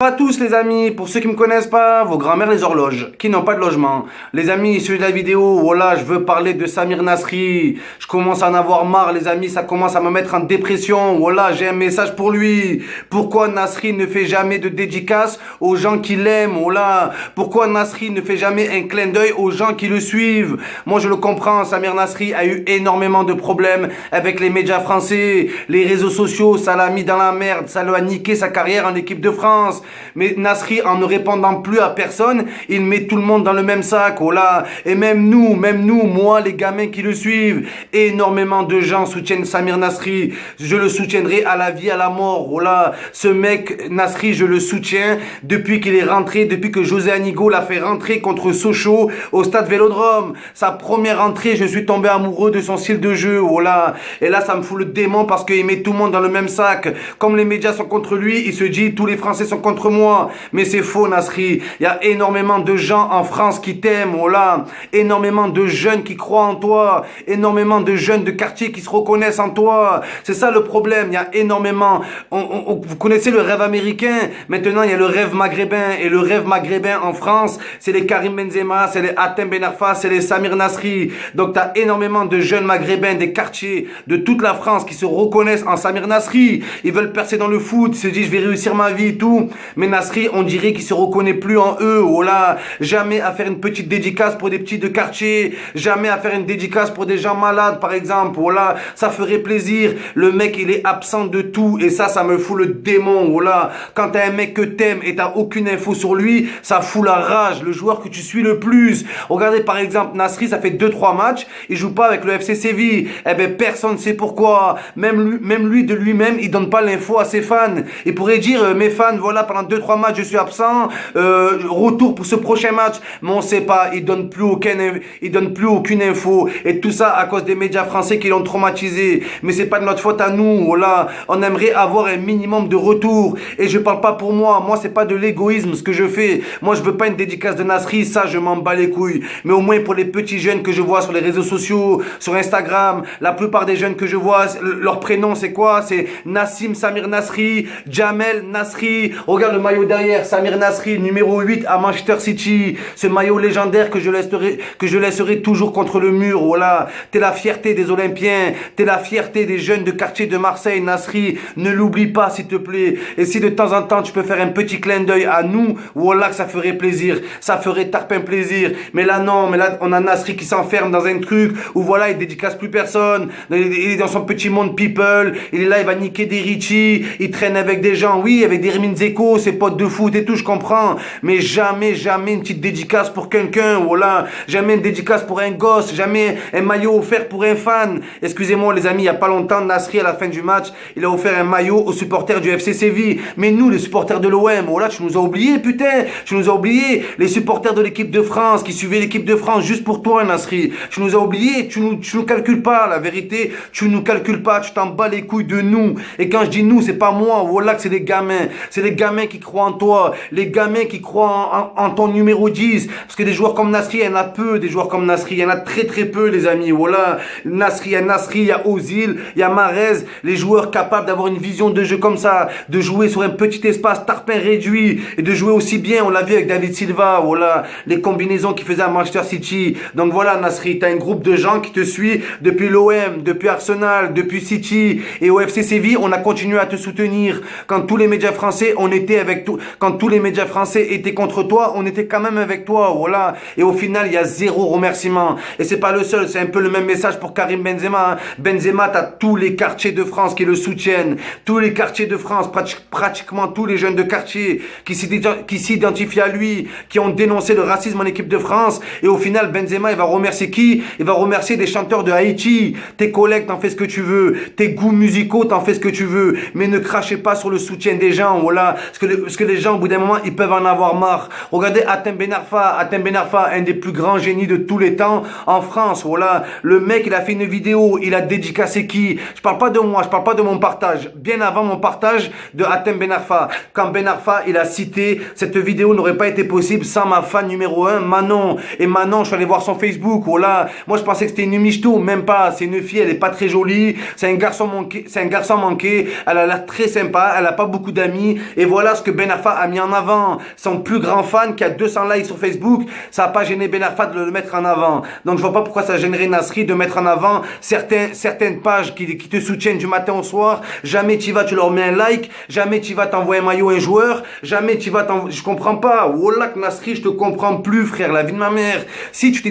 Pas tous les amis, pour ceux qui me connaissent pas, vos grands-mères les horloges, qui n'ont pas de logement. Les amis, suivez la vidéo, voilà, je veux parler de Samir Nasri. Je commence à en avoir marre les amis, ça commence à me mettre en dépression. Voilà, j'ai un message pour lui. Pourquoi Nasri ne fait jamais de dédicace aux gens qui l'aiment, voilà. Pourquoi Nasri ne fait jamais un clin d'œil aux gens qui le suivent. Moi je le comprends, Samir Nasri a eu énormément de problèmes avec les médias français, les réseaux sociaux, ça l'a mis dans la merde, ça lui a niqué sa carrière en équipe de France. Mais Nasri, en ne répondant plus à personne, il met tout le monde dans le même sac, voilà. Et même nous, moi, les gamins qui le suivent, énormément de gens soutiennent Samir Nasri. Je le soutiendrai à la vie, à la mort, voilà. Ce mec, Nasri, je le soutiens depuis qu'il est rentré, depuis que José Anigo l'a fait rentrer contre Sochaux au stade Vélodrome. Sa première entrée, je suis tombé amoureux de son style de jeu, voilà. Et là, ça me fout le démon parce qu'il met tout le monde dans le même sac. Comme les médias sont contre lui, il se dit tous les Français sont contre moi. Mais c'est faux, Nasri. Il y a énormément de gens en France qui t'aiment, voilà. Énormément de jeunes qui croient en toi. Énormément de jeunes de quartier qui se reconnaissent en toi. C'est ça le problème. Il y a énormément. Vous connaissez le rêve américain. Maintenant, il y a le rêve maghrébin. Et le rêve maghrébin en France, c'est les Karim Benzema, c'est les Hatem Ben Arfa, c'est les Samir Nasri. Donc, tu as énormément de jeunes maghrébins des quartiers de toute la France qui se reconnaissent en Samir Nasri. Ils veulent percer dans le foot. Ils se disent, je vais réussir ma vie et tout. Mais Nasri, on dirait qu'il se reconnaît plus en eux, voilà. Jamais à faire une petite dédicace pour des petits de quartier, jamais à faire une dédicace pour des gens malades, par exemple, voilà. Ça ferait plaisir. Le mec, il est absent de tout, et ça me fout le démon, voilà. Quand t'as un mec que t'aimes et t'as aucune info sur lui, ça fout la rage, le joueur que tu suis le plus. Regardez, par exemple, Nasri, ça fait 2-3 matchs, il joue pas avec le FC Séville. Eh ben, personne ne sait pourquoi. Même lui de lui-même, il donne pas l'info à ses fans. Il pourrait dire, mes fans, voilà, pendant 2-3 matchs, je suis absent, retour pour ce prochain match, mais on sait pas, il donne plus aucune info, et tout ça à cause des médias français qui l'ont traumatisé. Mais c'est pas de notre faute à nous, voilà. On aimerait avoir un minimum de retour, et je parle pas pour moi, c'est pas de l'égoïsme ce que je fais. Moi je veux pas une dédicace de Nasri, ça je m'en bats les couilles, mais au moins pour les petits jeunes que je vois sur les réseaux sociaux, sur Instagram, la plupart des jeunes que je vois, leur prénom c'est quoi? C'est Nassim Samir Nasri, Jamel Nasri. Regarde le maillot derrière, Samir Nasri, numéro 8 à Manchester City. Ce maillot légendaire que je laisserai toujours contre le mur, voilà. T'es la fierté des Olympiens, t'es la fierté des jeunes de quartier de Marseille, Nasri. Ne l'oublie pas, s'il te plaît. Et si de temps en temps, tu peux faire un petit clin d'œil à nous, voilà que ça ferait plaisir. Ça ferait tarpin plaisir. Mais là, non, mais là, on a Nasri qui s'enferme dans un truc où voilà, il dédicace plus personne. Il est dans son petit monde people. Il est là, il va niquer des Richie. Il traîne avec des gens, oui, avec des Hermine Zeko, ses potes de foot et tout, je comprends. Mais jamais une petite dédicace pour quelqu'un, voilà. Jamais une dédicace pour un gosse. Jamais un maillot offert pour un fan. Excusez-moi, les amis, il y a pas longtemps, Nasri, à la fin du match, il a offert un maillot aux supporters du FC Séville. Mais nous, les supporters de l'OM, voilà, tu nous as oubliés, putain. Tu nous as oubliés. Les supporters de l'équipe de France, qui suivaient l'équipe de France juste pour toi, Nasri. Tu nous as oubliés. Tu nous calcules pas, la vérité. Tu nous calcules pas. Tu t'en bats les couilles de nous. Et quand je dis nous, c'est pas moi, voilà que c'est les gamins. C'est les gamins qui croient en toi. Les gamins qui croient en ton numéro 10. Parce que des joueurs comme Nasri, il y en a peu, des joueurs comme Nasri. Il y en a très peu, les amis. Voilà. Nasri, il y a Ozil, il y a Mahrez. Les joueurs capables d'avoir une vision de jeu comme ça. De jouer sur un petit espace tarpin réduit. Et de jouer aussi bien. On l'a vu avec David Silva. Voilà. Les combinaisons qu'il faisait à Manchester City. Donc voilà, Nasri, t'as un groupe de gens qui te suit depuis l'OM, depuis Arsenal, depuis City. Et au FC Séville, on a continué à te soutenir. Quand tous les médias français, on était avec toi. Quand tous les médias français étaient contre toi, on était quand même avec toi, voilà. Et au final, il y a zéro remerciement. Et c'est pas le seul, c'est un peu le même message pour Karim Benzema. Hein. Benzema, t'as tous les quartiers de France qui le soutiennent. Tous les quartiers de France, pratiquement tous les jeunes de quartier qui s'identifient à lui, qui ont dénoncé le racisme en équipe de France. Et au final, Benzema, il va remercier qui? Il va remercier des chanteurs de Haïti. Tes collègues, t'en fais ce que tu veux. Tes goûts musicaux, t'en fais ce que tu veux. Mais ne crachez pas sur le soutien des gens, voilà. Parce que les gens, au bout d'un moment, ils peuvent en avoir marre. Regardez Hatem Ben Arfa, un des plus grands génies de tous les temps en France, voilà. Le mec, il a fait une vidéo, il a dédicacé qui? Je parle pas de moi, je parle pas de mon partage. Bien avant mon partage de Hatem Ben Arfa. Quand Ben Arfa, il a cité, cette vidéo n'aurait pas été possible sans ma fan numéro 1, Manon. Et Manon, je suis allé voir son Facebook, voilà. Moi, je pensais que c'était une michto, même pas. C'est une fille, elle est pas très jolie. C'est un garçon manqué. Elle a l'air très sympa. Elle a pas beaucoup d'amis. Et voilà ce que Ben Arfa a mis en avant. Son plus grand fan qui a 200 likes sur Facebook, ça n'a pas gêné Ben Arfa de le mettre en avant. Donc je vois pas pourquoi ça gênerait Nasri de mettre en avant certaines pages qui te soutiennent du matin au soir. Jamais tu vas, tu leur mets un like. Jamais tu vas t'envoyer un maillot à un joueur. Jamais tu vas t'envoyer... Je comprends pas. Wallah Nasri, je te comprends plus, frère. La vie de ma mère. Si tu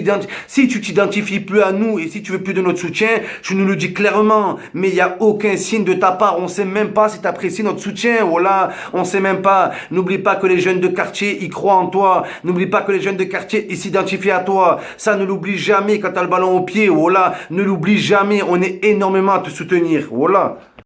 t'identifies plus à nous et si tu veux plus de notre soutien, tu nous le dis clairement. Mais il n'y a aucun signe de ta part. On sait même pas si tu apprécies notre soutien. Voilà, on sait même pas. N'oublie pas que les jeunes de quartier, ils croient en toi. N'oublie pas que les jeunes de quartier, ils s'identifient à toi. Ça, ne l'oublie jamais quand tu as le ballon au pied. Voilà, ne l'oublie jamais. On est énormément à te soutenir. Voilà.